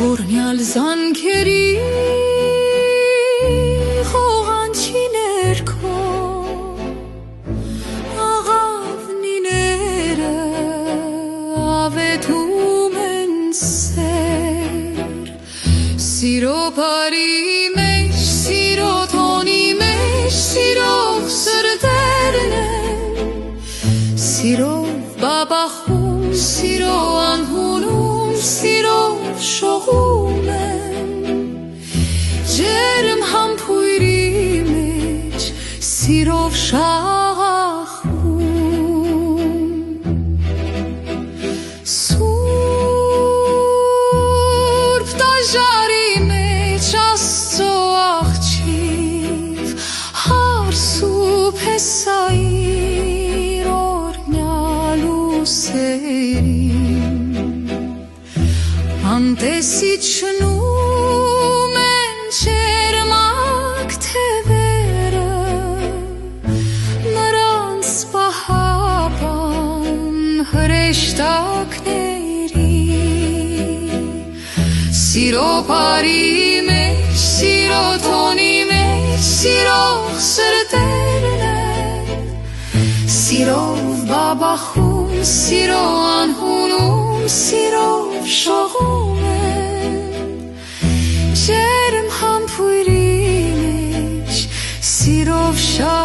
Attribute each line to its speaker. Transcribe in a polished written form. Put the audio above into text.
Speaker 1: Օրնյալ զանքերի խողանչի ներքո աղավնիները ավետում են սեր Սիրո բարի մեջ, սիրո տոնի մեջ, սիրով սրտերն են Սիրով բաբախում, սիրո անհունում, սիրով շողում են Ջերմ համբույրի մեջ, սիրով շաղախվում Սուրբ տաժարի մեջ Աստծո աղջիկ Հարսու փեսայիր օրնյալ ուսերին Անտեսի չնում են չերմակ թևերը Նրանց պահապան հրեշտակների Սիրո բարի մեջ, սիրո տոնի մեջ, սիրող սրտերն են Սիրով բաբախում, սիրո անհունում, սիրով շողում են Ջերմ համբույրի մեջ, սիրով շաղ